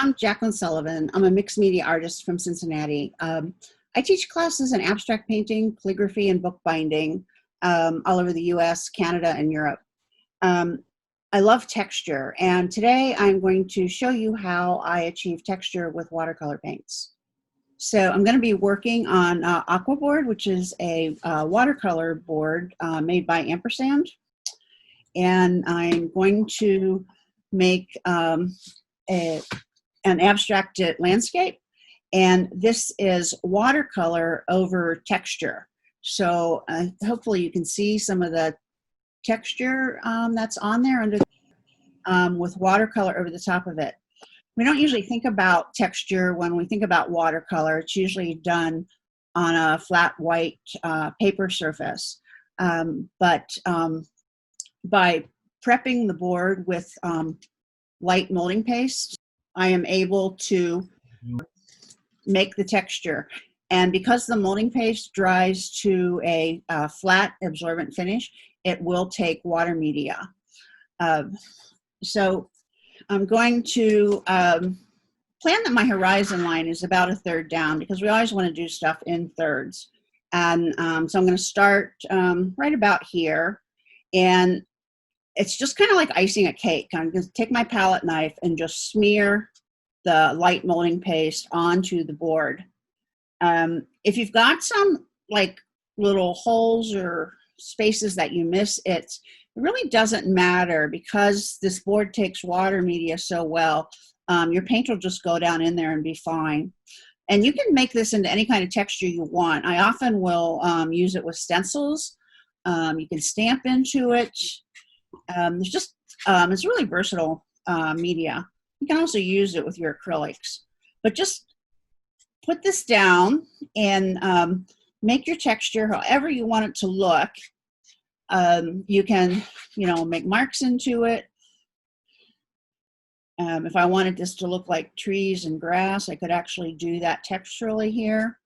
I'm Jacqueline Sullivan. I'm a mixed media artist from Cincinnati. I teach classes in abstract painting, calligraphy, and bookbinding all over the US, Canada, and Europe. I love texture, and today I'm going to show you how I achieve texture with watercolor paints. So I'm going to be working on Aquabord, which is a watercolor board made by Ampersand. And I'm going to make an abstracted landscape. And this is watercolor over texture. So hopefully you can see some of the texture that's on there under with watercolor over the top of it. We don't usually think about texture when we think about watercolor. It's usually done on a flat white paper surface. But by prepping the board with light molding paste, I am able to make the texture. And because the molding paste dries to a flat absorbent finish, it will take water media. So I'm going to plan that my horizon line is about a third down, because we always want to do stuff in thirds. And so I'm going to start right about here. And it's just kind of like icing a cake. I'm going to take my palette knife and just smear the light molding paste onto the board. If you've got some like little holes or spaces that you miss, it really doesn't matter, because this board takes water media so well. Your paint will just go down in there and be fine. And you can make this into any kind of texture you want. I often will use it with stencils. You can stamp into it. It's really versatile media. You can also use it with your acrylics. But just put this down and make your texture however you want it to look. You can, make marks into it. If I wanted this to look like trees and grass, I could actually do that texturally here.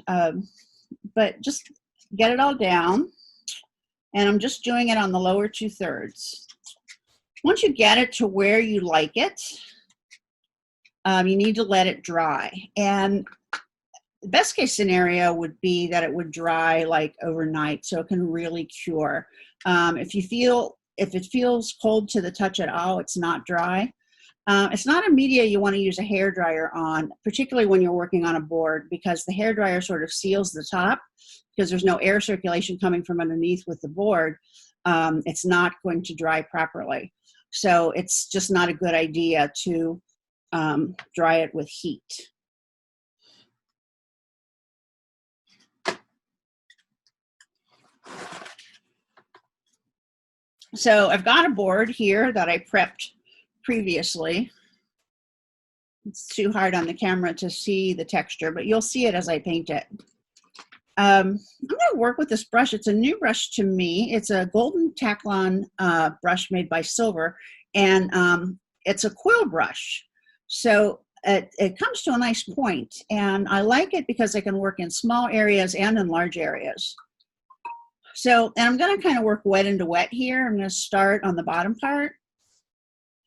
But just get it all down. And I'm just doing it on the lower 2/3. Once you get it to where you like it, you need to let it dry. And the best case scenario would be that it would dry like overnight, so it can really cure. If it feels cold to the touch at all, it's not dry. It's not a media you want to use a hairdryer on, particularly when you're working on a board, because the hairdryer sort of seals the top, because there's no air circulation coming from underneath with the board. It's not going to dry properly. So it's just not a good idea to dry it with heat. So I've got a board here that I prepped previously. It's too hard on the camera to see the texture, but you'll see it as I paint it. I'm going to work with this brush. It's a new brush to me. It's a golden Taklon brush made by Silver, and it's a quill brush. So it comes to a nice point, and I like it because I can work in small areas and in large areas. So, and I'm going to kind of work wet into wet here. I'm going to start on the bottom part,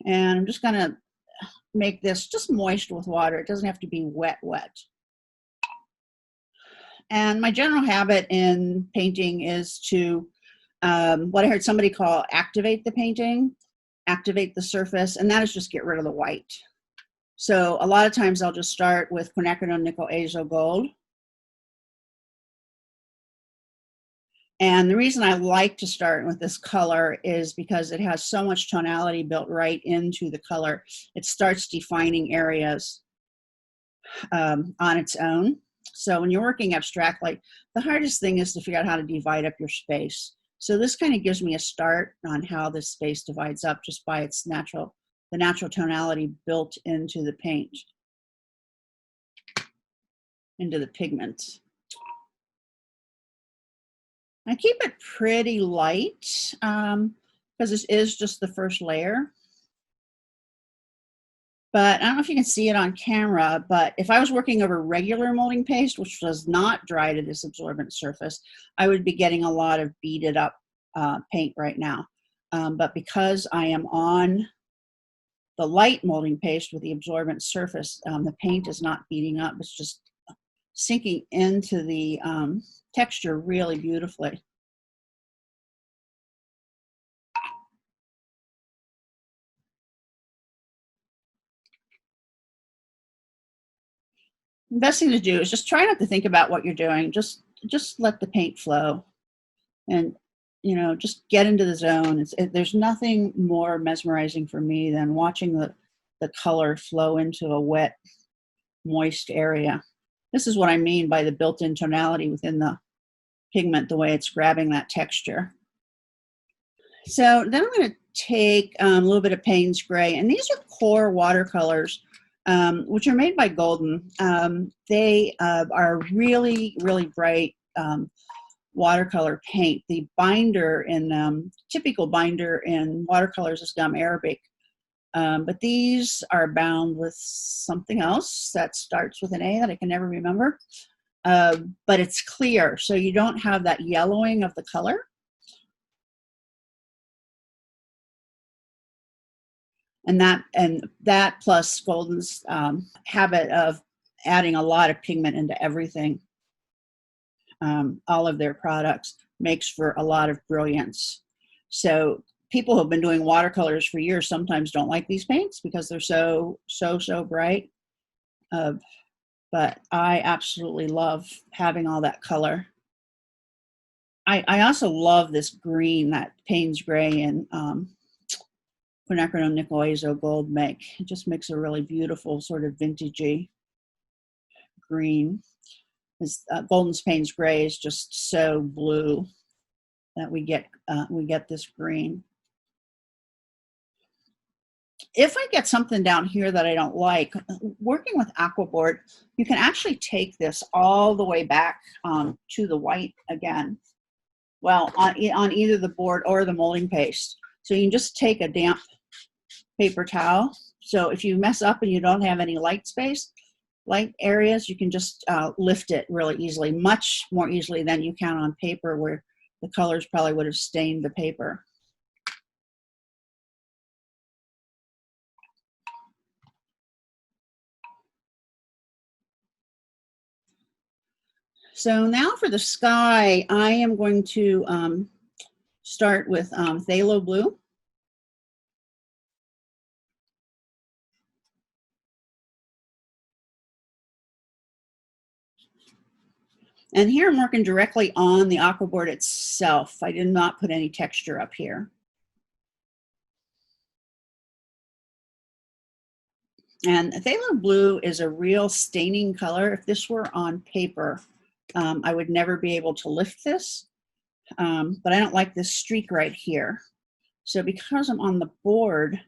and I'm just going to make this just moist with water. It doesn't have to be wet, wet. And my general habit in painting is to, what I heard somebody call activate the painting, activate the surface, and that is just get rid of the white. So a lot of times I'll just start with quinacridone nickel azo gold. And the reason I like to start with this color is because it has so much tonality built right into the color. It starts defining areas on its own. So when you're working abstractly, the hardest thing is to figure out how to divide up your space. So this kind of gives me a start on how this space divides up just by its the natural tonality built into the paint, into the pigment. I keep it pretty light because this is just the first layer. But I don't know if you can see it on camera, but if I was working over regular molding paste, which does not dry to this absorbent surface, I would be getting a lot of beaded up paint right now. But because I am on the light molding paste with the absorbent surface, the paint is not beating up, it's just sinking into the texture really beautifully. The best thing to do is just try not to think about what you're doing. Just let the paint flow, and you know, just get into the zone. There's nothing more mesmerizing for me than watching the color flow into a wet, moist area. This is what I mean by the built-in tonality within the pigment, the way it's grabbing that texture. So then I'm going to take a little bit of Payne's Gray, and these are core watercolors, which are made by Goguen. They are really, really bright watercolor paint. The binder in typical binder in watercolors is gum arabic, but these are bound with something else that starts with an A that I can never remember, but it's clear, so you don't have that yellowing of the color. And that plus Golden's habit of adding a lot of pigment into everything, all of their products, makes for a lot of brilliance. So people who have been doing watercolors for years sometimes don't like these paints because they're so bright. But I absolutely love having all that color. I also love this green that Payne's Gray and quinacridone nickel azo gold make. It just makes a really beautiful sort of vintagey green. Golden's Payne's Gray is just so blue that we get this green. If I get something down here that I don't like, working with Aquabord, you can actually take this all the way back to the white again. Well, on either the board or the molding paste. So you can just take a damp paper towel. So if you mess up and you don't have any light areas, you can just lift it really easily, much more easily than you can on paper where the colors probably would have stained the paper. So now for the sky, I am going to start with phthalo blue. And here I'm working directly on the Aquabord itself. I did not put any texture up here. And phthalo blue is a real staining color. If this were on paper, I would never be able to lift this, but I don't like this streak right here. So because I'm on the board,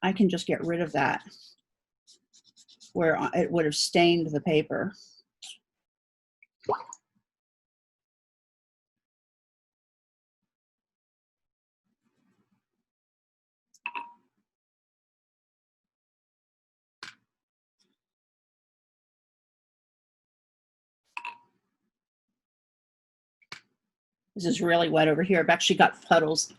I can just get rid of that where it would have stained the paper. This is really wet over here. I've actually got puddles,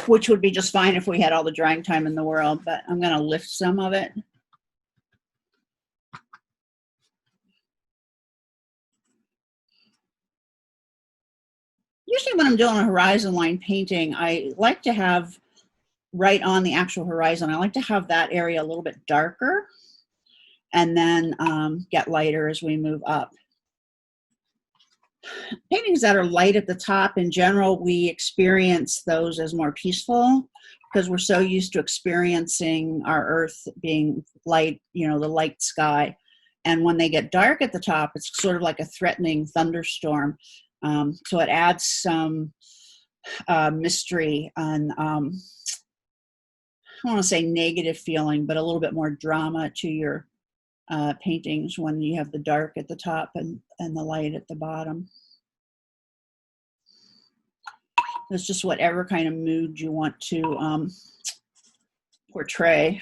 which would be just fine if we had all the drying time in the world, but I'm going to lift some of it. Usually when I'm doing a horizon line painting, I like to have right on the actual horizon, I like to have that area a little bit darker and then get lighter as we move up. Paintings that are light at the top, in general, we experience those as more peaceful because we're so used to experiencing our earth being light, you know, the light sky. And when they get dark at the top, it's sort of like a threatening thunderstorm. So it adds some mystery and I don't want to say negative feeling, but a little bit more drama to your paintings when you have the dark at the top and the light at the bottom. It's just whatever kind of mood you want to portray.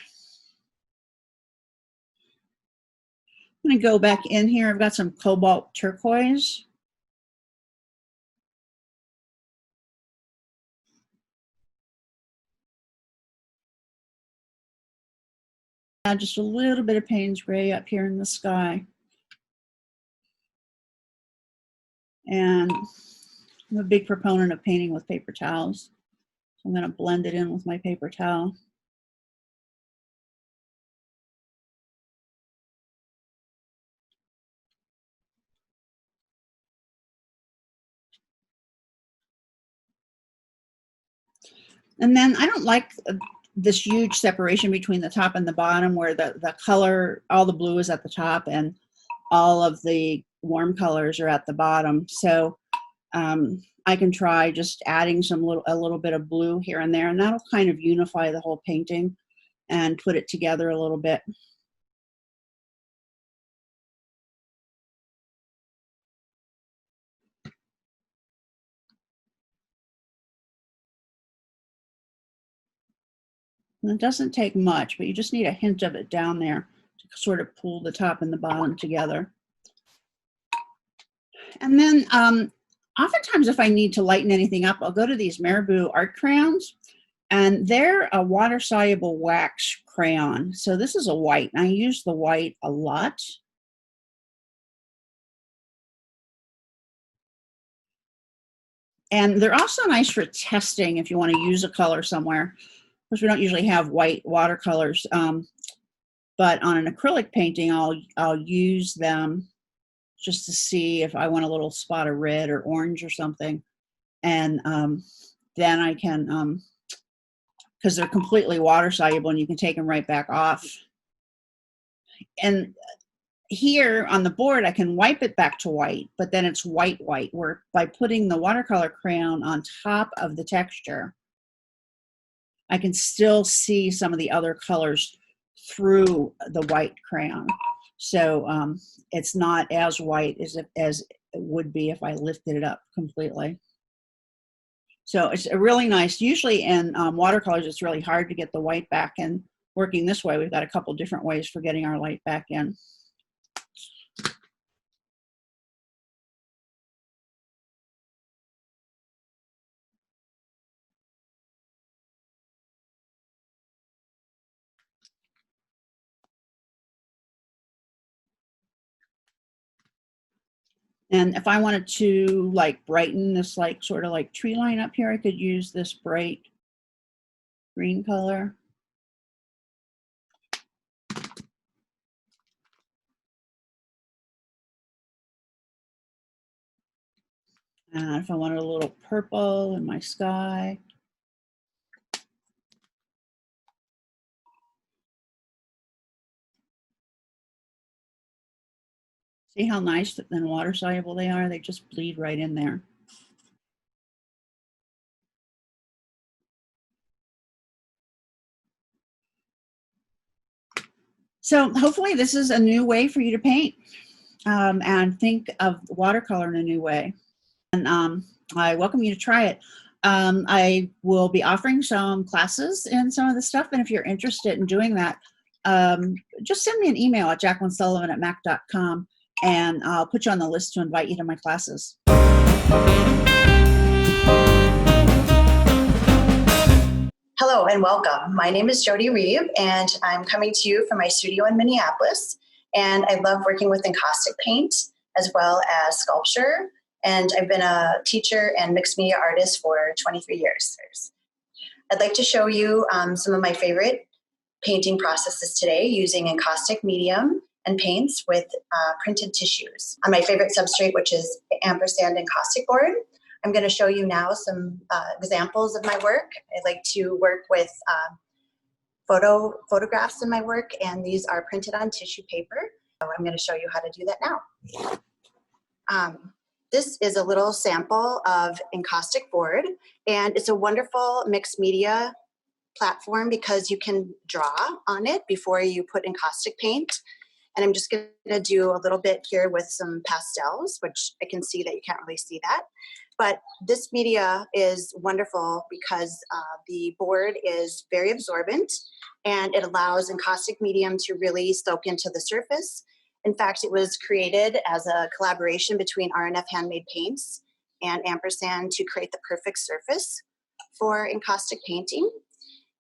I'm going to go back in here. I've got some cobalt turquoise. Add just a little bit of Payne's gray up here in the sky. And I'm a big proponent of painting with paper towels. So I'm going to blend it in with my paper towel. And then I don't like this huge separation between the top and the bottom where the color, all the blue is at the top and all of the warm colors are at the bottom. So I can try just adding a little bit of blue here and there, and that'll kind of unify the whole painting and put it together a little bit. And it doesn't take much, but you just need a hint of it down there to sort of pull the top and the bottom together. And then oftentimes if I need to lighten anything up, I'll go to these Marabou art crayons, and they're a water-soluble wax crayon. So this is a white, and I use the white a lot. And they're also nice for testing if you want to use a color somewhere. Of course, we don't usually have white watercolors, but on an acrylic painting, I'll use them just to see if I want a little spot of red or orange or something. And then I can, because they're completely water soluble and you can take them right back off. And here on the board, I can wipe it back to white, but then it's white, where by putting the watercolor crayon on top of the texture, I can still see some of the other colors through the white crayon. So it's not as white as it would be if I lifted it up completely. So it's really nice. Usually in watercolors, it's really hard to get the white back, and working this way, we've got a couple different ways for getting our light back in. And if I wanted to like brighten this like sort of like tree line up here, I could use this bright green color. And if I wanted a little purple in my sky. See how nice and water soluble they are? They just bleed right in there. So hopefully this is a new way for you to paint and think of watercolor in a new way. And I welcome you to try it. I will be offering some classes in some of the stuff, and if you're interested in doing that, just send me an email at jacquelinesullivan@mac.com, and I'll put you on the list to invite you to my classes. Hello and welcome. My name is Jodi Reeb, and I'm coming to you from my studio in Minneapolis. And I love working with encaustic paint as well as sculpture. And I've been a teacher and mixed media artist for 23 years. I'd like to show you some of my favorite painting processes today using encaustic medium and paints with printed tissues. On my favorite substrate, which is Ampersand Encausticbord, I'm going to show you now some examples of my work. I like to work with photographs in my work, and these are printed on tissue paper. So I'm going to show you how to do that now. This is a little sample of Encausticbord, and it's a wonderful mixed media platform because you can draw on it before you put encaustic paint. And I'm just going to do a little bit here with some pastels, which I can see that you can't really see that. But this media is wonderful because the board is very absorbent, and it allows encaustic medium to really soak into the surface. In fact, it was created as a collaboration between R&F Handmade Paints and Ampersand to create the perfect surface for encaustic painting.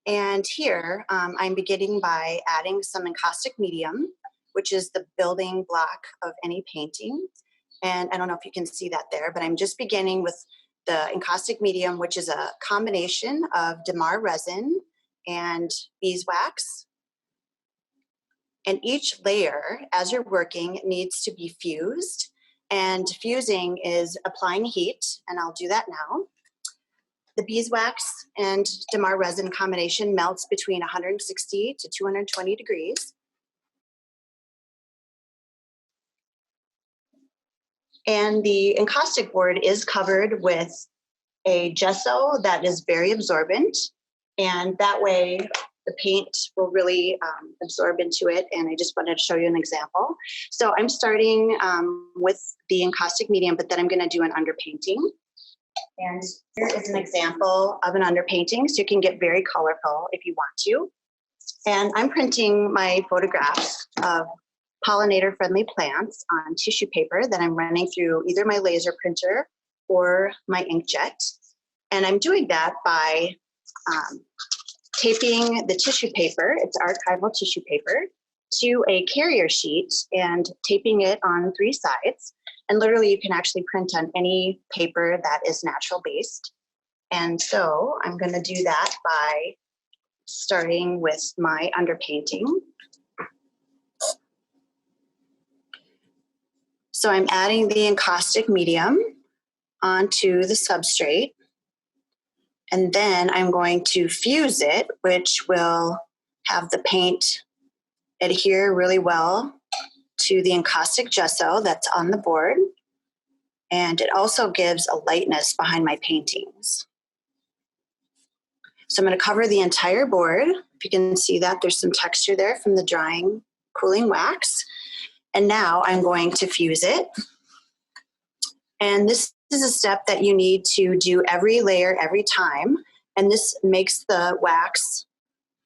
And here, I'm beginning by adding some encaustic medium, which is the building block of any painting. And I don't know if you can see that there, but I'm just beginning with the encaustic medium, which is a combination of Damar resin and beeswax. And each layer, as you're working, needs to be fused. And fusing is applying heat, and I'll do that now. The beeswax and Damar resin combination melts between 160 to 220 degrees. And the encaustic board is covered with a gesso that is very absorbent, and that way the paint will really absorb into it. And I just wanted to show you an example. So I'm starting with the encaustic medium, but then I'm going to do an underpainting. And here is an example of an underpainting, so you can get very colorful if you want to. And I'm printing my photographs of pollinator-friendly plants on tissue paper that I'm running through either my laser printer or my inkjet. And I'm doing that by taping the tissue paper, it's archival tissue paper, to a carrier sheet and taping it on 3 sides. And literally you can actually print on any paper that is natural based. And so I'm going to do that by starting with my underpainting. So I'm adding the encaustic medium onto the substrate. And then I'm going to fuse it, which will have the paint adhere really well to the encaustic gesso that's on the board. And it also gives a lightness behind my paintings. So I'm going to cover the entire board. If you can see that, there's some texture there from the drying, cooling wax. And now I'm going to fuse it. And this is a step that you need to do every layer every time. And this makes the wax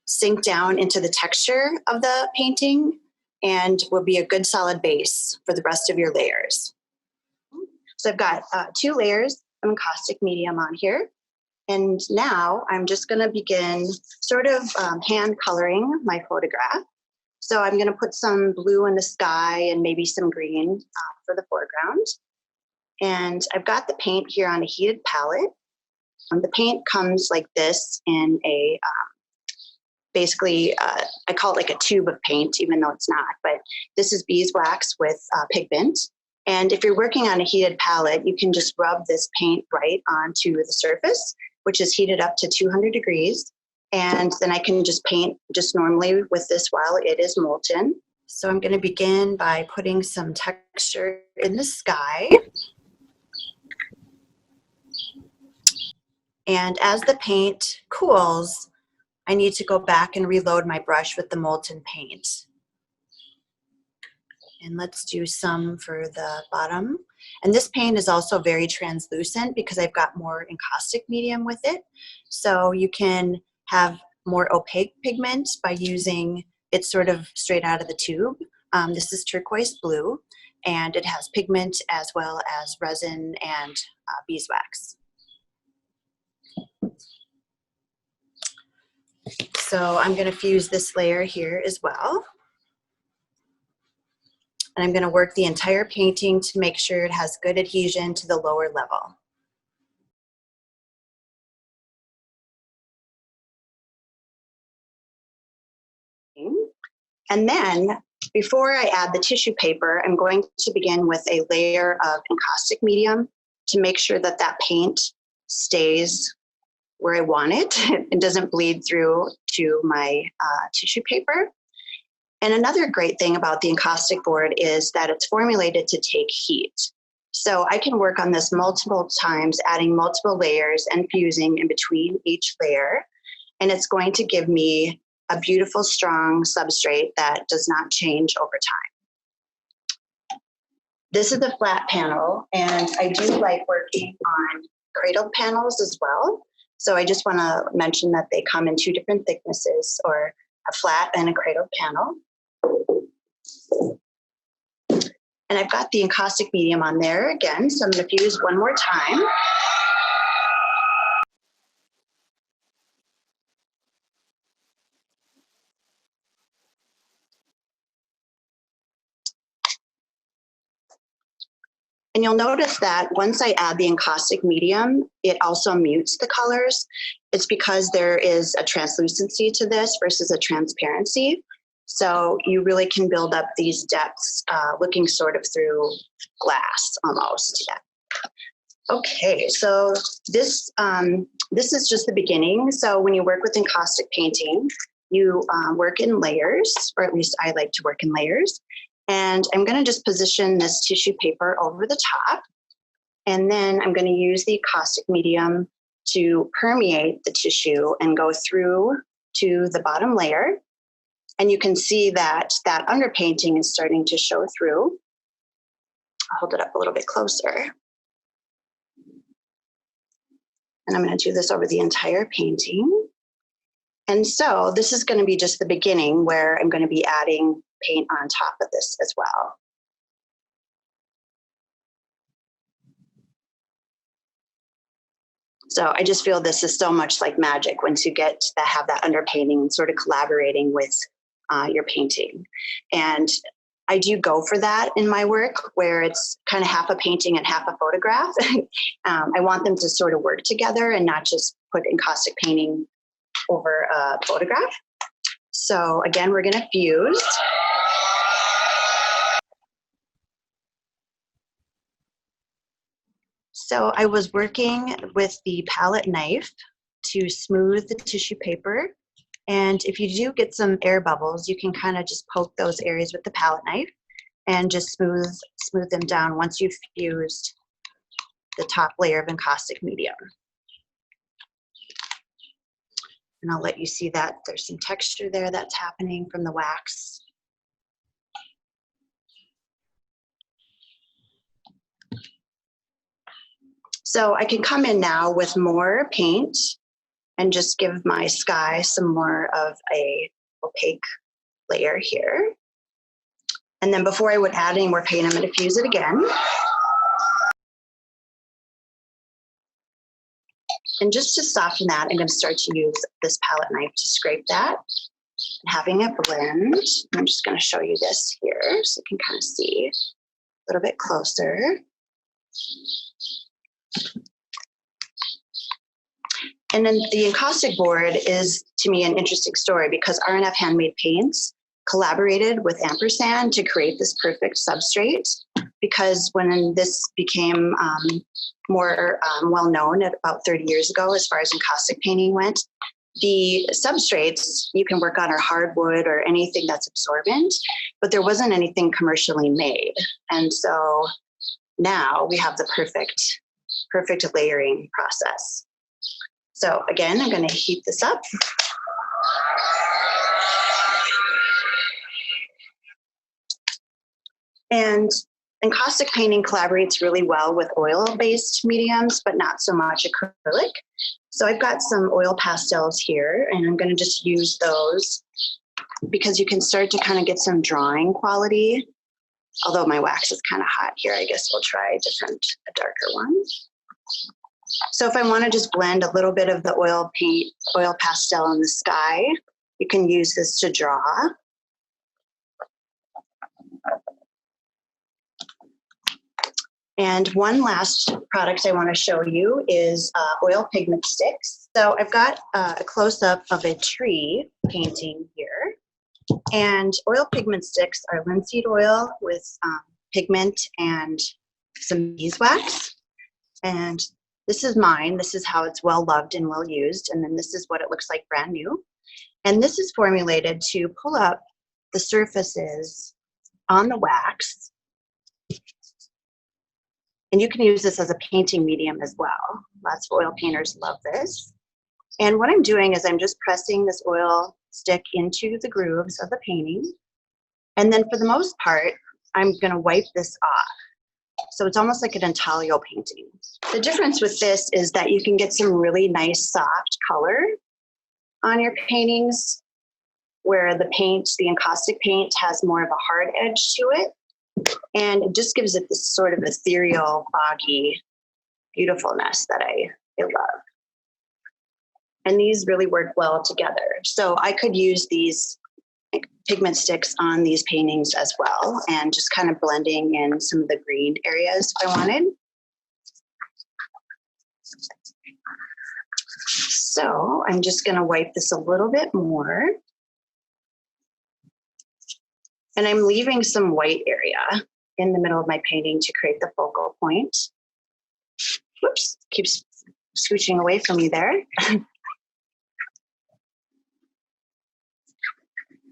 sink down into the texture of the painting and will be a good solid base for the rest of your layers. So I've got 2 layers of encaustic medium on here. And now I'm just going to begin sort of hand coloring my photograph. So I'm going to put some blue in the sky and maybe some green for the foreground. And I've got the paint here on a heated palette. The paint comes like this in a, basically, I call it like a tube of paint, even though it's not, but this is beeswax with pigment. And if you're working on a heated palette, you can just rub this paint right onto the surface, which is heated up to 200 degrees. And then I can just paint just normally with this while it is molten. So I'm going to begin by putting some texture in the sky. And as the paint cools, I need to go back and reload my brush with the molten paint. And let's do some for the bottom. And this paint is also very translucent because I've got more encaustic medium with it. So you can have more opaque pigment by using it sort of straight out of the tube. This is turquoise blue, and it has pigment as well as resin and beeswax. So I'm going to fuse this layer here as well. And I'm going to work the entire painting to make sure it has good adhesion to the lower level. And then before I add the tissue paper, I'm going to begin with a layer of encaustic medium to make sure that that paint stays where I want it. It doesn't bleed through to my tissue paper. And another great thing about the encaustic board is that it's formulated to take heat. So I can work on this multiple times, adding multiple layers and fusing in between each layer. And it's going to give me a beautiful, strong substrate that does not change over time. This is a flat panel, and I do like working on cradled panels as well. So I just want to mention that they come in 2 different thicknesses, or a flat and a cradled panel. And I've got the encaustic medium on there again, so I'm going to fuse one more time. And you'll notice that once I add the encaustic medium, it also mutes the colors. It's because there is a translucency to this versus a transparency. So you really can build up these depths looking sort of through glass almost. Yeah. Okay, so this is just the beginning. So when you work with encaustic painting, you work in layers, or at least I like to work in layers. And I'm going to just position this tissue paper over the top. And then I'm going to use the caustic medium to permeate the tissue and go through to the bottom layer. And you can see that that underpainting is starting to show through. I'll hold it up a little bit closer. And I'm going to do this over the entire painting. And so this is going to be just the beginning where I'm going to be adding paint on top of this as well. So I just feel this is so much like magic once you get to have that underpainting and sort of collaborating with your painting. And I do go for that in my work where it's kind of half a painting and half a photograph. I want them to sort of work together and not just put encaustic painting over a photograph. So again, we're going to fuse. So I was working with the palette knife to smooth the tissue paper. And if you do get some air bubbles, you can kind of just poke those areas with the palette knife and just smooth them down once you've fused the top layer of encaustic medium. And I'll let you see that there's some texture there that's happening from the wax. So I can come in now with more paint and just give my sky some more of a opaque layer here. And then before I would add any more paint, I'm going to fuse it again. And just to soften that, I'm going to start to use this palette knife to scrape that, and having it blend. I'm just going to show you this here so you can kind of see a little bit closer. And then the Encausticbord is, to me, an interesting story because R&F Handmade Paints collaborated with Ampersand to create this perfect substrate, because when this became more well-known at about 30 years ago as far as encaustic painting went, the substrates you can work on are hardwood or anything that's absorbent, but there wasn't anything commercially made. And so now we have the perfect layering process. So again, I'm going to heat this up. And encaustic painting collaborates really well with oil-based mediums, but not so much acrylic. So I've got some oil pastels here, and I'm going to just use those because you can start to kind of get some drawing quality. Although my wax is kind of hot here, I guess we'll try a darker one. So if I want to just blend a little bit of the oil pastel in the sky, you can use this to draw. And one last product I want to show you is oil pigment sticks. So I've got a close-up of a tree painting here. And oil pigment sticks are linseed oil with pigment and some beeswax. And this is mine. This is how it's well loved and well used. And then this is what it looks like brand new. And this is formulated to pull up the surfaces on the wax. And you can use this as a painting medium as well. Lots of oil painters love this. And what I'm doing is I'm just pressing this oil stick into the grooves of the painting. And then for the most part, I'm going to wipe this off. So it's almost like an intaglio painting. The difference with this is that you can get some really nice soft color on your paintings, where the encaustic paint has more of a hard edge to it. And it just gives it this sort of ethereal, foggy beautifulness that I love. And these really work well together. So I could use these pigment sticks on these paintings as well, and just kind of blending in some of the green areas if I wanted. So I'm just going to wipe this a little bit more. And I'm leaving some white area in the middle of my painting to create the focal point. Whoops, keeps scooching away from me there.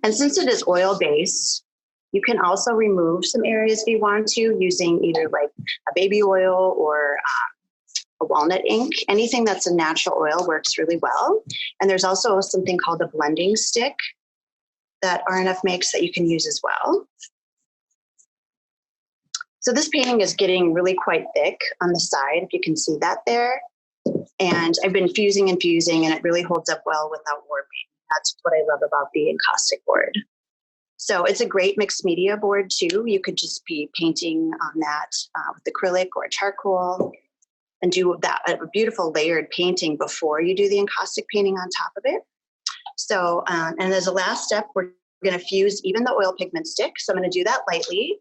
And since it is oil-based, you can also remove some areas if you want to using either like a baby oil or a walnut ink. Anything that's a natural oil works really well. And there's also something called a blending stick that RNF makes that you can use as well. So this painting is getting really quite thick on the side, if you can see that there. And I've been fusing and fusing, and it really holds up well without warping. That's what I love about the Encausticbord. So it's a great mixed media board too. You could just be painting on that with acrylic or charcoal and do that a beautiful layered painting before you do the encaustic painting on top of it. So, and as a last step, we're going to fuse even the oil pigment stick. So I'm going to do that lightly.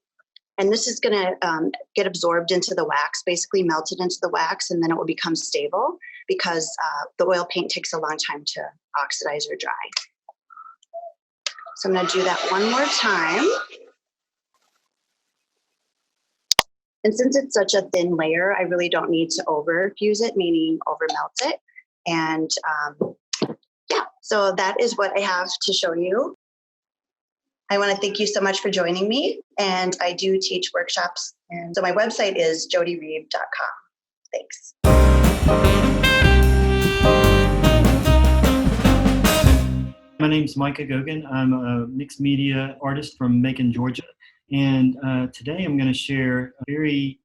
And this is going to get absorbed into the wax, basically melted into the wax, and then it will become stable because the oil paint takes a long time to oxidize or dry. So I'm going to do that one more time. And since it's such a thin layer, I really don't need to over fuse it, meaning over melt it. And yeah, so that is what I have to show you. I want to thank you so much for joining me. And I do teach workshops. And so my website is jodireeb.com. Thanks. My name's Micah Goguen. I'm a mixed media artist from Macon, Georgia. And today I'm going to share a very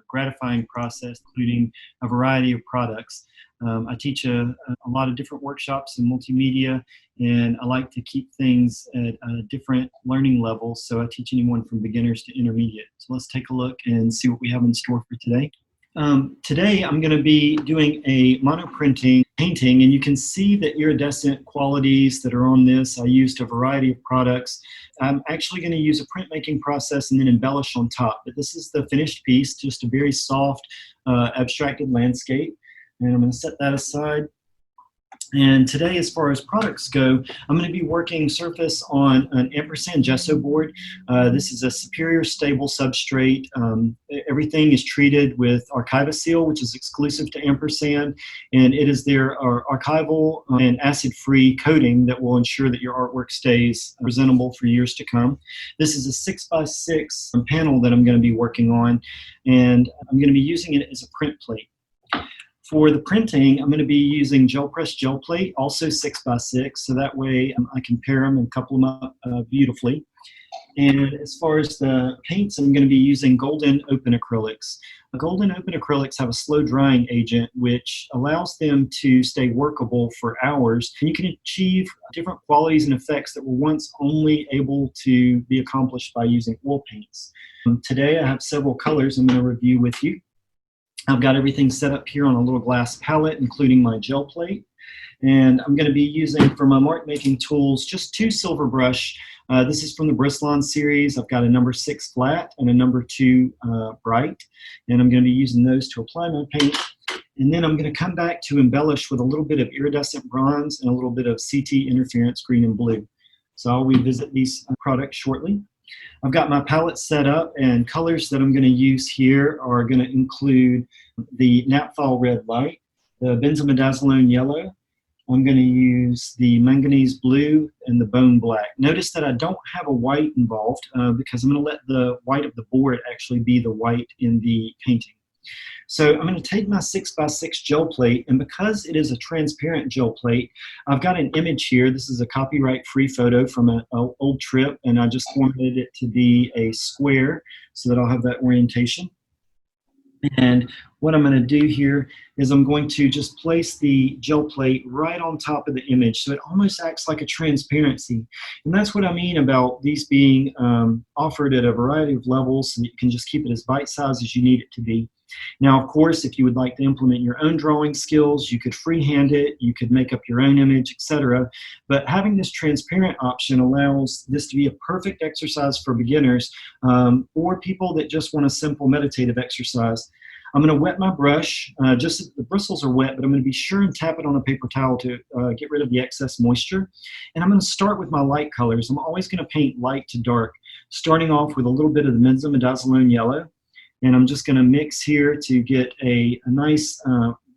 gratifying process, including a variety of products. I teach a lot of different workshops in multimedia, and I like to keep things at different learning levels. So I teach anyone from beginners to intermediate. So let's take a look and see what we have in store for today. Today I'm going to be doing a monoprinting painting, and you can see the iridescent qualities that are on this. I used a variety of products. I'm actually going to use a printmaking process and then embellish on top. But this is the finished piece, just a very soft abstracted landscape. And I'm going to set that aside. And today, as far as products go, I'm going to be working surface on an Ampersand Gessobord. This is a superior stable substrate. Everything is treated with Archiva Seal, which is exclusive to Ampersand, and it is their archival and acid-free coating that will ensure that your artwork stays presentable for years to come. This is a 6x6 panel that I'm going to be working on, and I'm going to be using it as a print plate. For the printing, I'm going to be using gel press gel plate, also 6x6, so that way I can pair them and couple them up beautifully. And as far as the paints, I'm going to be using Golden Open Acrylics. Golden Open Acrylics have a slow drying agent which allows them to stay workable for hours, and you can achieve different qualities and effects that were once only able to be accomplished by using oil paints. Today I have several colors I'm going to review with you. I've got everything set up here on a little glass palette, including my gel plate. And I'm going to be using, for my mark making tools, just 2 silver brush. This is from the Bristlon series. I've got a number 6 flat and a number 2 bright. And I'm going to be using those to apply my paint. And then I'm going to come back to embellish with a little bit of iridescent bronze and a little bit of CT interference green and blue. So I'll revisit these products shortly. I've got my palette set up, and colors that I'm going to use here are going to include the Naphthalene Red Light, the Benzimidazoline Yellow. I'm going to use the Manganese Blue and the Bone Black. Notice that I don't have a white involved because I'm going to let the white of the board actually be the white in the painting. So I'm going to take my 6x6 gel plate, and because it is a transparent gel plate, I've got an image here. This is a copyright-free photo from an old trip, and I just formatted it to be a square so that I'll have that orientation. And what I'm going to do here is I'm going to just place the gel plate right on top of the image so it almost acts like a transparency. And that's what I mean about these being offered at a variety of levels, so that you can just keep it as bite-sized as you need it to be. Now, of course, if you would like to implement your own drawing skills, you could freehand it, you could make up your own image, etc. But having this transparent option allows this to be a perfect exercise for beginners or people that just want a simple meditative exercise. I'm going to wet my brush, just the bristles are wet, but I'm going to be sure and tap it on a paper towel to get rid of the excess moisture. And I'm going to start with my light colors. I'm always going to paint light to dark, starting off with a little bit of the Midazolam yellow. And I'm just going to mix here to get a nice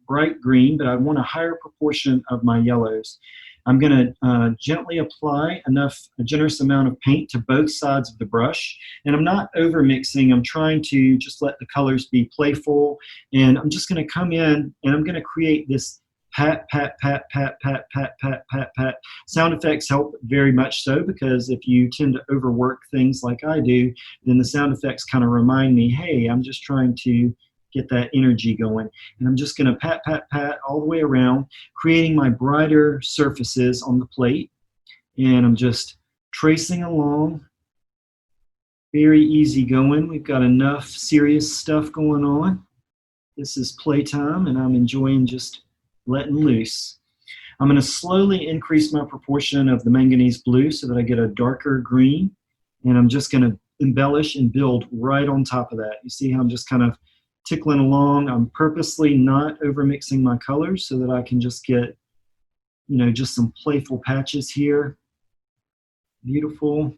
bright green, but I want a higher proportion of my yellows. I'm going to gently apply a generous amount of paint to both sides of the brush. And I'm not over mixing. I'm trying to just let the colors be playful. And I'm just going to come in and I'm going to create this pat, pat, pat, pat, pat, pat, pat, pat, pat. Sound effects help very much so, because if you tend to overwork things like I do, then the sound effects kind of remind me, hey, I'm just trying to get that energy going. And I'm just going to pat, pat, pat all the way around, creating my brighter surfaces on the plate. And I'm just tracing along. Very easy going. We've got enough serious stuff going on. This is playtime, and I'm enjoying just letting loose. I'm going to slowly increase my proportion of the manganese blue so that I get a darker green. And I'm just going to embellish and build right on top of that. You see how I'm just kind of tickling along. I'm purposely not over mixing my colors so that I can just get, you know, just some playful patches here. Beautiful.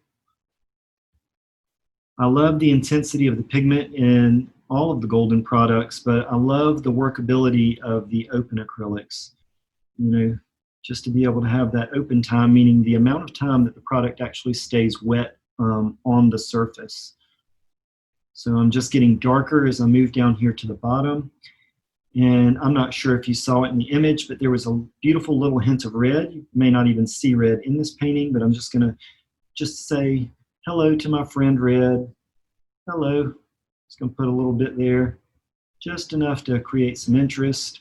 I love the intensity of the pigment in all of the Golden products, but I love the workability of the open acrylics. You know, just to be able to have that open time, meaning the amount of time that the product actually stays wet on the surface. So I'm just getting darker as I move down here to the bottom. And I'm not sure if you saw it in the image, but there was a beautiful little hint of red. You may not even see red in this painting, but I'm just going to just say hello to my friend Red. Hello. Just going to put a little bit there, just enough to create some interest.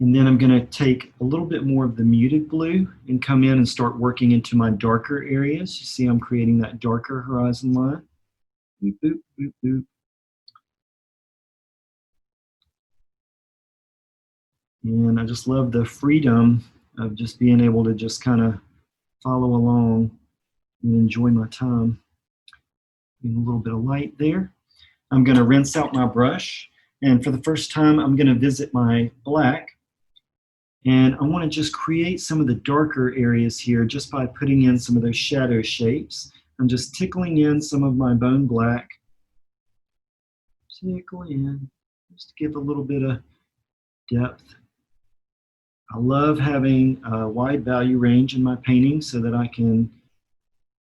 And then I'm going to take a little bit more of the muted blue and come in and start working into my darker areas. You see I'm creating that darker horizon line. Boop, boop, boop, boop. And I just love the freedom of just being able to just kind of follow along and enjoy my time. And a little bit of light there. I'm going to rinse out my brush. And for the first time, I'm going to visit my black. And I want to just create some of the darker areas here just by putting in some of those shadow shapes. I'm just tickling in some of my bone black. Tickle in, just to give a little bit of depth. I love having a wide value range in my painting so that I can,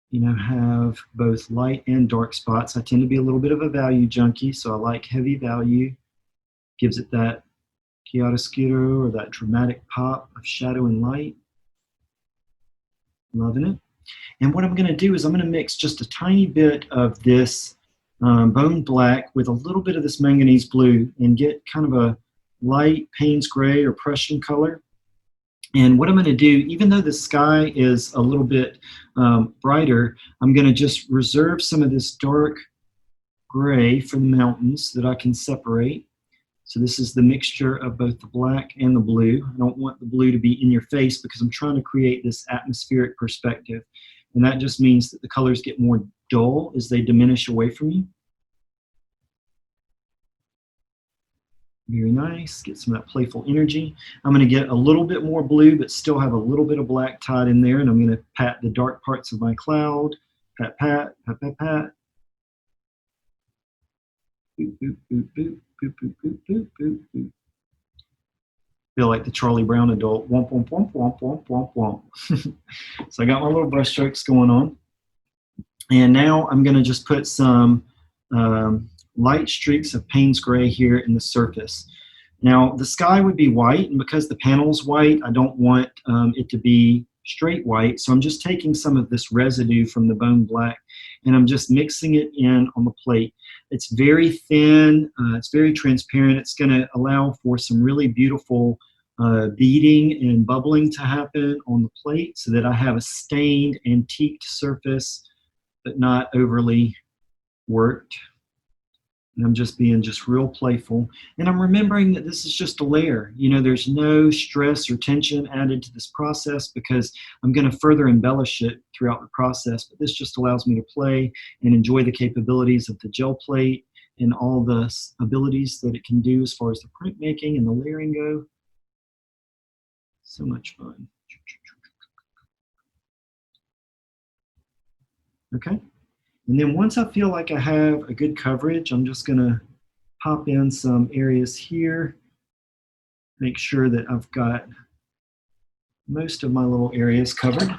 you know, have both light and dark spots. I tend to be a little bit of a value junkie, so I like heavy value. Gives it that chiaroscuro or that dramatic pop of shadow and light. Loving it. And what I'm going to do is I'm going to mix just a tiny bit of this bone black with a little bit of this manganese blue and get kind of a light Payne's gray or Prussian color. And what I'm going to do, even though the sky is a little bit brighter, I'm going to just reserve some of this dark gray for the mountains that I can separate. So this is the mixture of both the black and the blue. I don't want the blue to be in your face because I'm trying to create this atmospheric perspective. And that just means that the colors get more dull as they diminish away from you. Very nice. Get some of that playful energy. I'm going to get a little bit more blue, but still have a little bit of black tied in there. And I'm going to pat the dark parts of my cloud. Pat, pat, pat, pat, pat. Boop, boop, boop, boop, boop, boop, boop, boop, boop, boop. Feel like the Charlie Brown adult. Womp, womp, womp, womp, womp, womp, womp. So I got my little brush strokes going on. And now I'm going to just put some light streaks of Payne's gray here in the surface. Now the sky would be white, and because the panel's white, I don't want it to be straight white, so I'm just taking some of this residue from the bone black and I'm just mixing it in on the plate. It's very thin, it's very transparent. It's going to allow for some really beautiful beading and bubbling to happen on the plate so that I have a stained, antiqued surface, but not overly worked. And I'm just being just real playful. And I'm remembering that this is just a layer. You know, there's no stress or tension added to this process because I'm going to further embellish it throughout the process. But this just allows me to play and enjoy the capabilities of the gel plate and all the abilities that it can do as far as the printmaking and the layering go. So much fun. Okay. And then once I feel like I have a good coverage, I'm just going to pop in some areas here, make sure that I've got most of my little areas covered.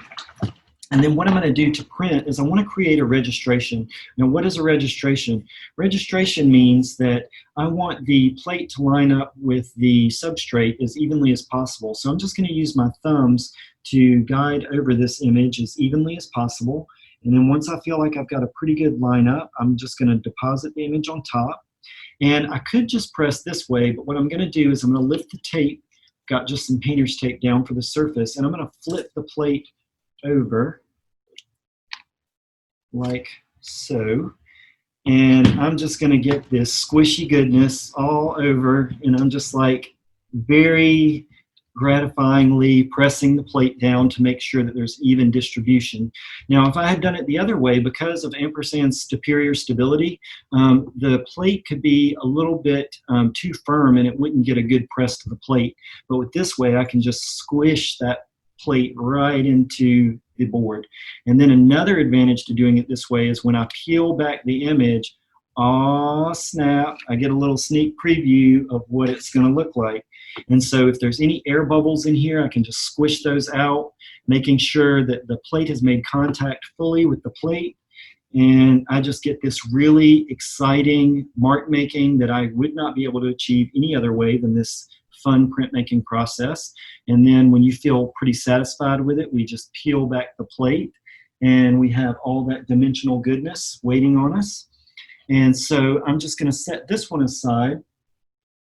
And then what I'm going to do to print is I want to create a registration. Now, what is a registration? Registration means that I want the plate to line up with the substrate as evenly as possible. So I'm just going to use my thumbs to guide over this image as evenly as possible. And then once I feel like I've got a pretty good lineup, I'm just going to deposit the image on top. And I could just press this way, but what I'm going to do is I'm going to lift the tape, got just some painter's tape down for the surface, and I'm going to flip the plate over like so. And I'm just going to get this squishy goodness all over, and I'm just like very gratifyingly pressing the plate down to make sure that there's even distribution. Now, if I had done it the other way, because of Ampersand's superior stability, the plate could be a little bit too firm and it wouldn't get a good press to the plate. But with this way, I can just squish that plate right into the board. And then another advantage to doing it this way is when I peel back the image, oh snap, I get a little sneak preview of what it's going to look like. And so if there's any air bubbles in here, I can just squish those out, making sure that the plate has made contact fully with the plate. And I just get this really exciting mark making that I would not be able to achieve any other way than this fun printmaking process. And then when you feel pretty satisfied with it, we just peel back the plate and we have all that dimensional goodness waiting on us. And so I'm just going to set this one aside,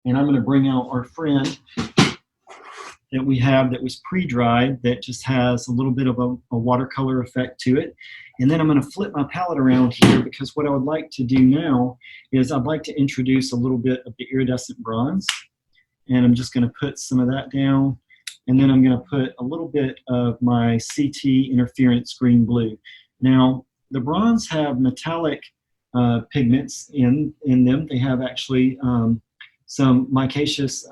and I'm going to bring out our friend that we have that was pre-dried that just has a little bit of a watercolor effect to it. And then I'm going to flip my palette around here because what I would like to do now is I'd like to introduce a little bit of the iridescent bronze. And I'm just going to put some of that down. And then I'm going to put a little bit of my CT interference green blue. Now, the bronze have metallic pigments in them. They have actually some micaceous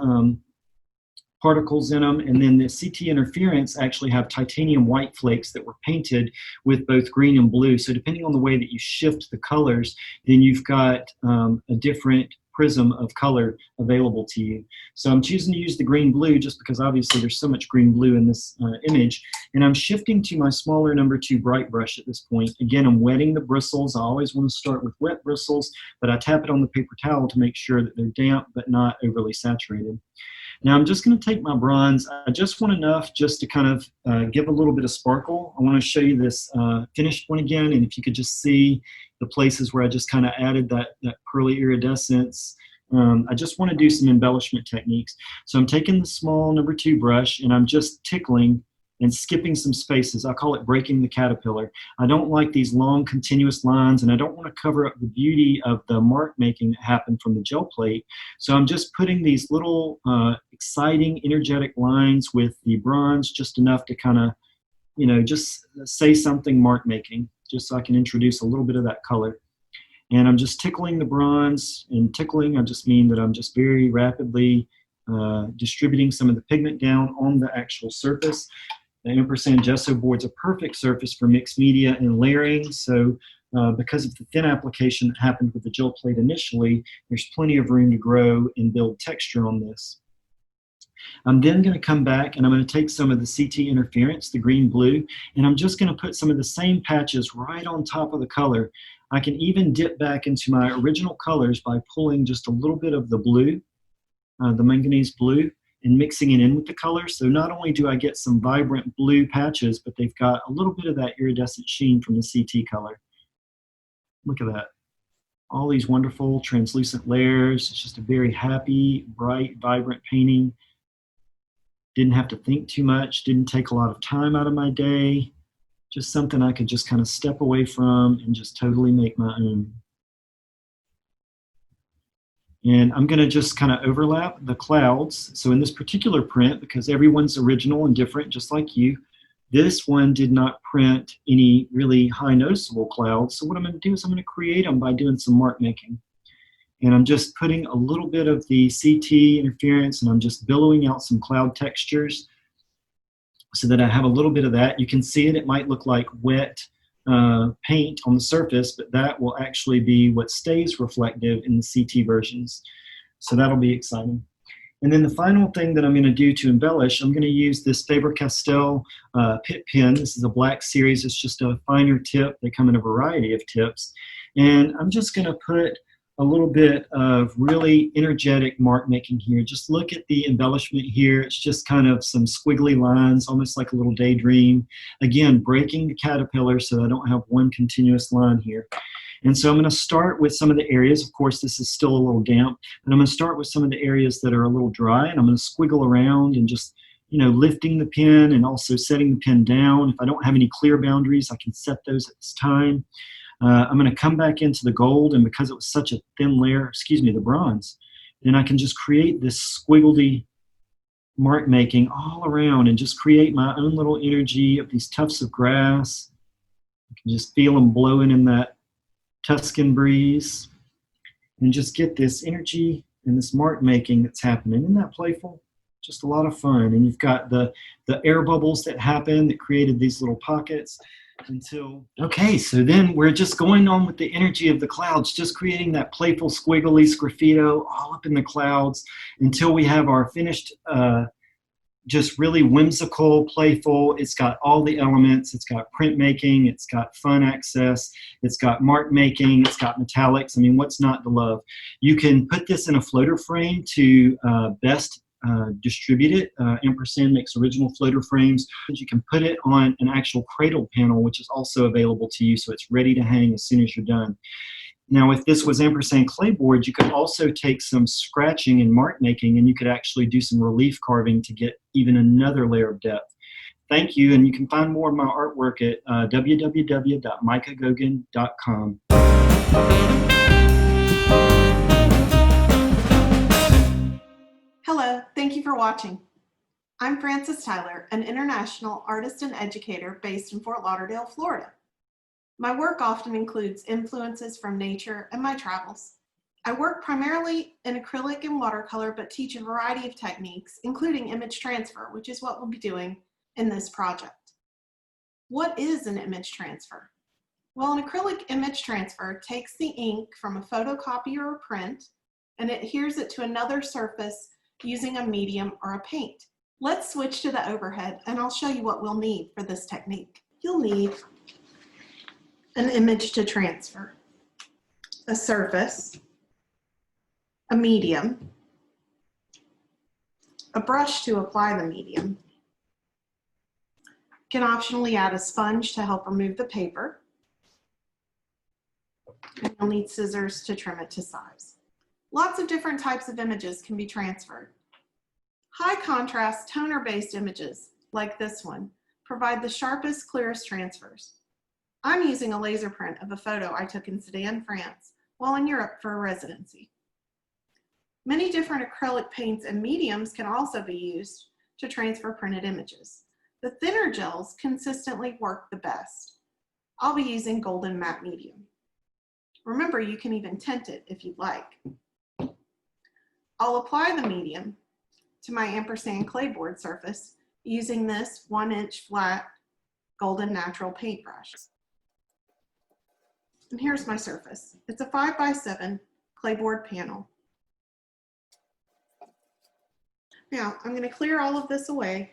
particles in them, and then the CT interference actually have titanium white flakes that were painted with both green and blue. So depending on the way that you shift the colors, then you've got a different prism of color available to you. So I'm choosing to use the green blue just because obviously there's so much green blue in this image. And I'm shifting to my smaller #2 bright brush at this point. Again, I'm wetting the bristles. I always want to start with wet bristles, but I tap it on the paper towel to make sure that they're damp but not overly saturated. Now I'm just going to take my bronze. I just want enough just to kind of give a little bit of sparkle. I want to show you this finished one again, and if you could just see the places where I just kind of added that pearly iridescence. I just want to do some embellishment techniques. So I'm taking the small #2 brush and I'm just tickling and skipping some spaces. I call it breaking the caterpillar. I don't like these long continuous lines, and I don't want to cover up the beauty of the mark making that happened from the gel plate. So I'm just putting these little exciting, energetic lines with the bronze, just enough to kind of, you know, just say something mark making, just so I can introduce a little bit of that color. And I'm just tickling the bronze, and tickling, I just mean that I'm just very rapidly distributing some of the pigment down on the actual surface. The Ampersand Gessobord is a perfect surface for mixed media and layering. So because of the thin application that happened with the gel plate initially, there's plenty of room to grow and build texture on this. I'm then going to come back and I'm going to take some of the CT interference, the green blue, and I'm just going to put some of the same patches right on top of the color. I can even dip back into my original colors by pulling just a little bit of the blue, the manganese blue, and mixing it in with the color. So not only do I get some vibrant blue patches, but they've got a little bit of that iridescent sheen from the CT color. Look at that. All these wonderful translucent layers. It's just a very happy, bright, vibrant painting. Didn't have to think too much. Didn't take a lot of time out of my day. Just something I could just kind of step away from and just totally make my own. And I'm going to just kind of overlap the clouds. So in this particular print, because everyone's original and different, just like you, this one did not print any really high noticeable clouds. So what I'm going to do is I'm going to create them by doing some mark making. And I'm just putting a little bit of the CT interference, and I'm just billowing out some cloud textures so that I have a little bit of that. You can see it. It might look like wet paint on the surface, but that will actually be what stays reflective in the CT versions. So that'll be exciting. And then the final thing that I'm going to do to embellish, I'm going to use this Faber-Castell pit pen. This is a black series. It's just a finer tip. They come in a variety of tips. And I'm just going to put a little bit of really energetic mark making here. Just look at the embellishment here. It's just kind of some squiggly lines, almost like a little daydream. Again, breaking the caterpillar so I don't have one continuous line here. And so I'm going to start with some of the areas. Of course, this is still a little damp, but I'm going to start with some of the areas that are a little dry, and I'm going to squiggle around and just, you know, lifting the pen and also setting the pen down. If I don't have any clear boundaries, I can set those at this time. I'm going to come back into the gold, and because it was such a thin layer, the bronze, then I can just create this squiggledy mark making all around and just create my own little energy of these tufts of grass. I can just feel them blowing in that Tuscan breeze and just get this energy and this mark making that's happening. Isn't that playful? Just a lot of fun. And you've got the air bubbles that happen that created these little pockets. Okay, so then we're just going on with the energy of the clouds, just creating that playful squiggly sgraffito all up in the clouds until we have our finished, just really whimsical, playful. It's got all the elements. It's got printmaking. It's got fun access. It's got mark making. It's got metallics. I mean, what's not to love? You can put this in a floater frame to best distribute it. Ampersand makes original floater frames. You can put it on an actual cradle panel, which is also available to you, so it's ready to hang as soon as you're done. Now, if this was Ampersand Claybord, you could also take some scratching and mark making, and you could actually do some relief carving to get even another layer of depth. Thank you, and you can find more of my artwork at www.micahgoguen.com. Hello, thank you for watching. I'm Frances Tyler, an international artist and educator based in Fort Lauderdale, Florida. My work often includes influences from nature and my travels. I work primarily in acrylic and watercolor, but teach a variety of techniques, including image transfer, which is what we'll be doing in this project. What is an image transfer? Well, an acrylic image transfer takes the ink from a photocopier or print and it adheres it to another surface using a medium or a paint. Let's switch to the overhead and I'll show you what we'll need for this technique. You'll need an image to transfer, a surface, a medium, a brush to apply the medium. You can optionally add a sponge to help remove the paper. And you'll need scissors to trim it to size. Lots of different types of images can be transferred. High contrast toner-based images, like this one, provide the sharpest, clearest transfers. I'm using a laser print of a photo I took in Sedan, France, while in Europe for a residency. Many different acrylic paints and mediums can also be used to transfer printed images. The thinner gels consistently work the best. I'll be using golden matte medium. Remember, you can even tint it if you'd like. I'll apply the medium to my Ampersand Claybord surface using this 1-inch flat golden natural paintbrush. And here's my surface. It's a 5x7 Claybord panel. Now, I'm going to clear all of this away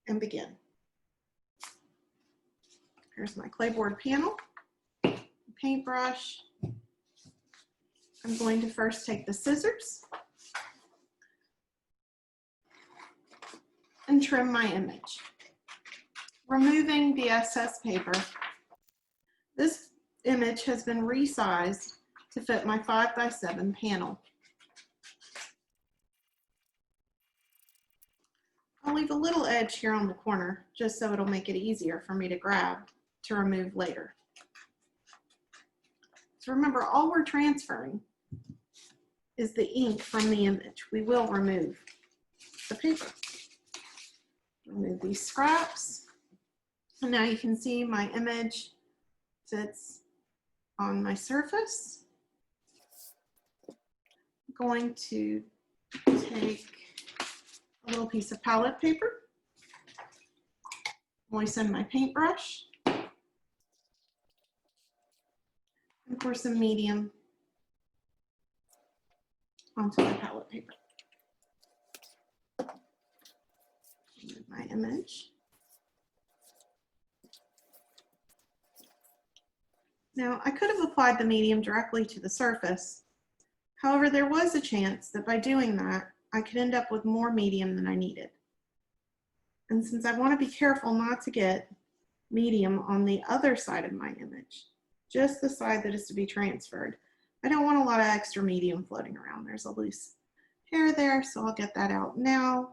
and begin. Here's my Claybord panel, paintbrush. I'm going to first take the scissors and trim my image, removing the excess paper. This image has been resized to fit my 5x7 panel. I'll leave a little edge here on the corner just so it'll make it easier for me to grab to remove later. So remember, all we're transferring is the ink from the image. We will remove the paper. Remove these scraps. And now you can see my image sits on my surface. I'm going to take a little piece of palette paper, moisten my paintbrush, and pour some medium onto my palette paper. Move my image. Now, I could have applied the medium directly to the surface. However, there was a chance that by doing that, I could end up with more medium than I needed. And since I want to be careful not to get medium on the other side of my image, just the side that is to be transferred, I don't want a lot of extra medium floating around. There's a loose hair there, so I'll get that out now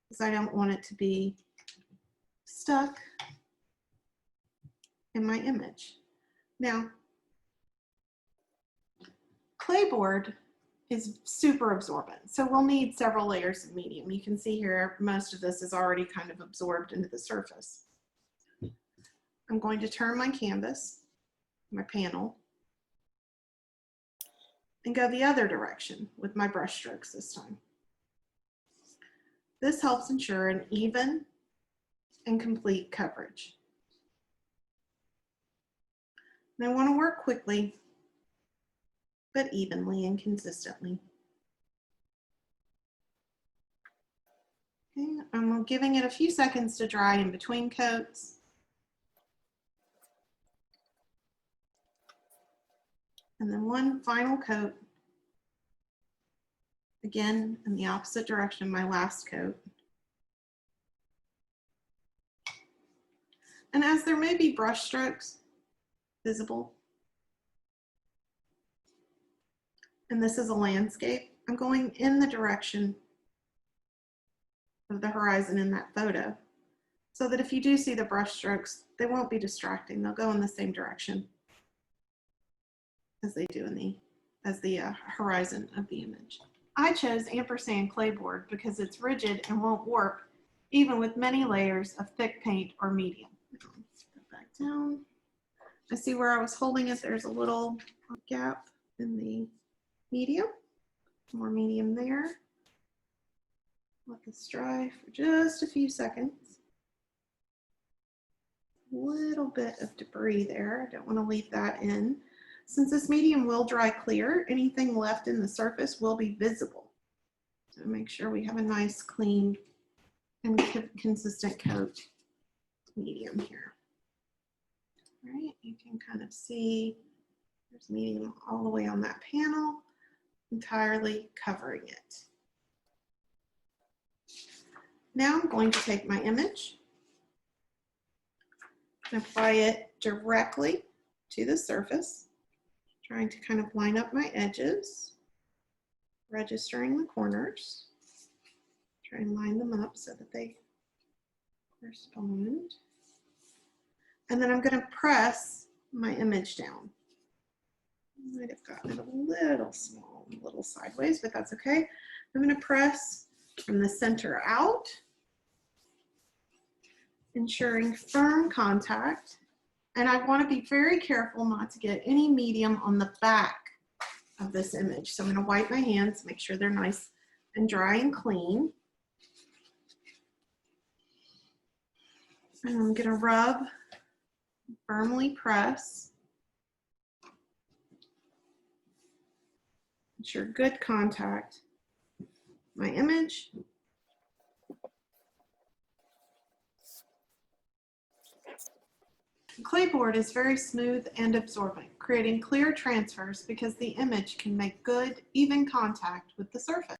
because I don't want it to be stuck in my image. Now, Claybord is super absorbent, so we'll need several layers of medium. You can see here, most of this is already kind of absorbed into the surface. I'm going to turn my canvas, my panel, and go the other direction with my brush strokes this time. This helps ensure an even and complete coverage. And I want to work quickly, but evenly and consistently. Okay, I'm giving it a few seconds to dry in between coats. And then one final coat, again in the opposite direction of my last coat. And as there may be brush strokes visible, and this is a landscape, I'm going in the direction of the horizon in that photo, so that if you do see the brush strokes, they won't be distracting. They'll go in the same direction as they do in the horizon of the image. I chose Ampersand Claybord because it's rigid and won't warp, even with many layers of thick paint or medium. Put back down. I see where I was holding it, there's a little gap in the medium. More medium there. Let this dry for just a few seconds. A little bit of debris there. I don't want to leave that in. Since this medium will dry clear, anything left in the surface will be visible. So make sure we have a nice, clean, and consistent coat medium here. All right, you can kind of see there's medium all the way on that panel, entirely covering it. Now I'm going to take my image and apply it directly to the surface, trying to kind of line up my edges, registering the corners, try and line them up so that they correspond. And then I'm going to press my image down. I might have gotten it a little small, a little sideways, but that's okay. I'm going to press from the center out, ensuring firm contact. And I want to be very careful not to get any medium on the back of this image. So I'm going to wipe my hands, make sure they're nice and dry and clean. And I'm going to rub, firmly press. Ensure good contact. My image. Claybord is very smooth and absorbent, creating clear transfers because the image can make good, even contact with the surface.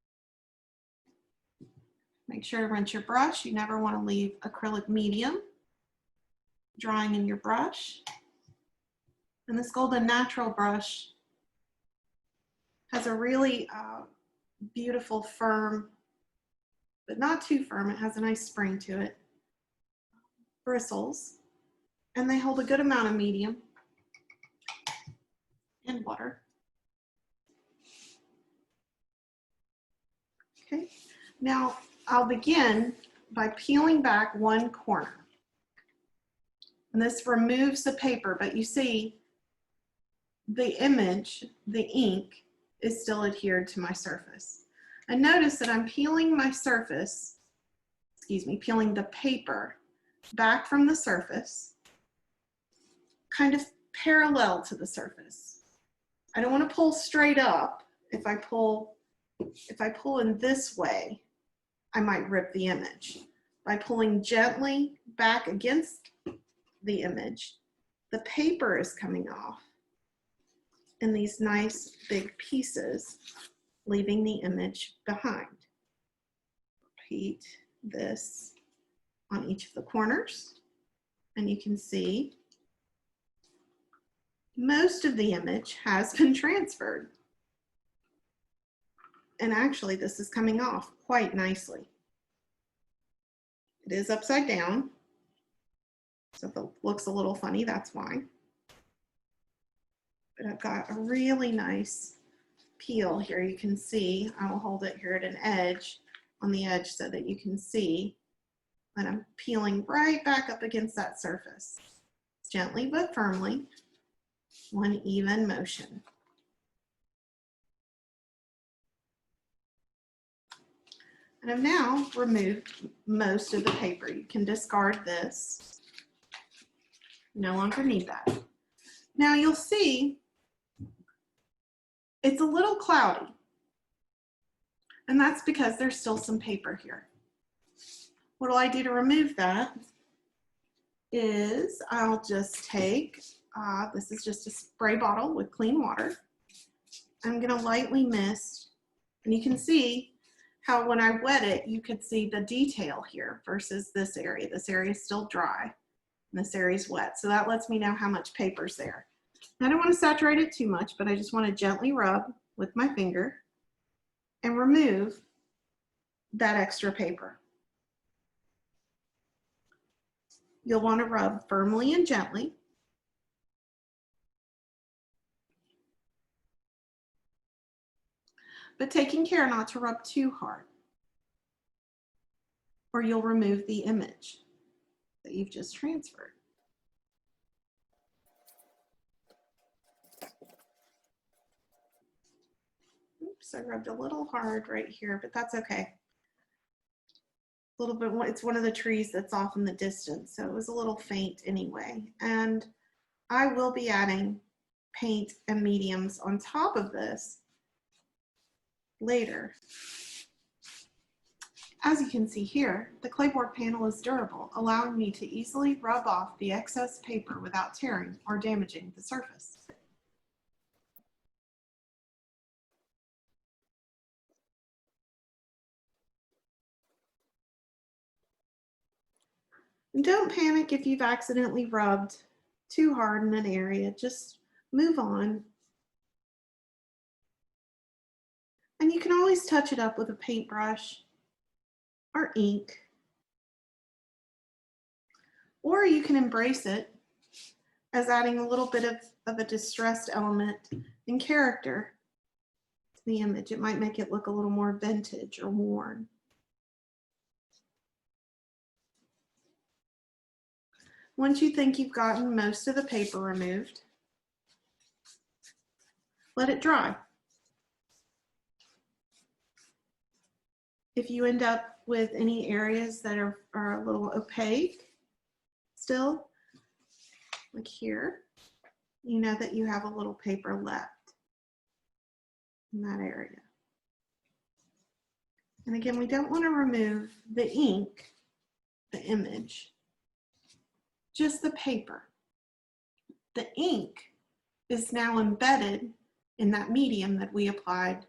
Make sure to rinse your brush. You never want to leave acrylic medium drying in your brush. And this Golden Natural brush has a really beautiful, firm, but not too firm. It has a nice spring to it. Bristles. And they hold a good amount of medium and water. Okay, now I'll begin by peeling back one corner. And this removes the paper, but you see the image, the ink, is still adhered to my surface. And notice that I'm peeling my surface, peeling the paper back from the surface, kind of parallel to the surface. I don't want to pull straight up. If I pull in this way, I might rip the image. By pulling gently back against the image, the paper is coming off in these nice big pieces, leaving the image behind. Repeat this on each of the corners, and you can see most of the image has been transferred. And actually, this is coming off quite nicely. It is upside down, so if it looks a little funny, that's why. But I've got a really nice peel here. You can see, I will hold it here at an edge, on the edge, so that you can see that I'm peeling right back up against that surface. Gently but firmly, one even motion. And I've now removed most of the paper. You can discard this. No longer need that. Now you'll see it's a little cloudy. And that's because there's still some paper here. What I do to remove that is I'll just take, this is just a spray bottle with clean water. I'm gonna lightly mist, and you can see how when I wet it, you could see the detail here versus this area. This area is still dry, and this area is wet. So that lets me know how much paper's there. I don't want to saturate it too much, but I just want to gently rub with my finger and remove that extra paper. You'll want to rub firmly and gently. But taking care not to rub too hard, or you'll remove the image that you've just transferred. Oops, I rubbed a little hard right here, but that's okay. A little bit, it's one of the trees that's off in the distance, so it was a little faint anyway. And I will be adding paint and mediums on top of this later. As you can see here, the Claybord panel is durable, allowing me to easily rub off the excess paper without tearing or damaging the surface. And don't panic if you've accidentally rubbed too hard in an area. Just move on. And you can always touch it up with a paintbrush or ink. Or you can embrace it as adding a little bit of a distressed element and character to the image. It might make it look a little more vintage or worn. Once you think you've gotten most of the paper removed, let it dry. If you end up with any areas that are a little opaque still, like here, you know that you have a little paper left in that area. And again, we don't want to remove the ink, the image, just the paper. The ink is now embedded in that medium that we applied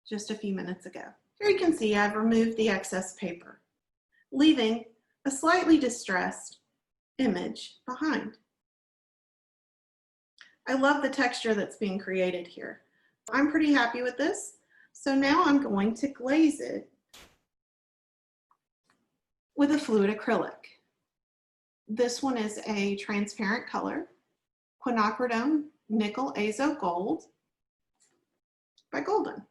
just a few minutes ago. Here you can see I've removed the excess paper, leaving a slightly distressed image behind. I love the texture that's being created here. I'm pretty happy with this. So now I'm going to glaze it with a fluid acrylic. This one is a transparent color, quinacridone nickel azo gold by Goguen.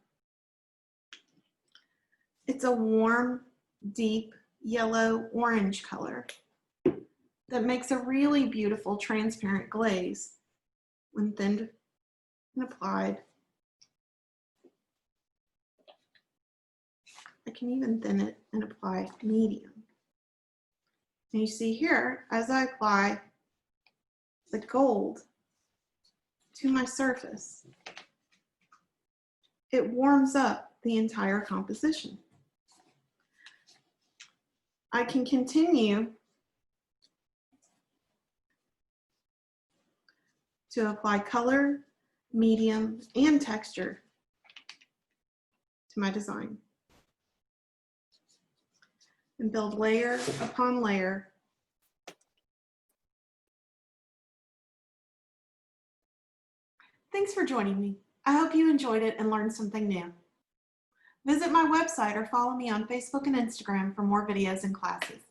It's a warm, deep yellow orange color that makes a really beautiful transparent glaze when thinned and applied. I can even thin it and apply medium. And you see here, as I apply the gold to my surface, it warms up the entire composition. I can continue to apply color, medium, and texture to my design and build layer upon layer. Thanks for joining me. I hope you enjoyed it and learned something new. Visit my website or follow me on Facebook and Instagram for more videos and classes.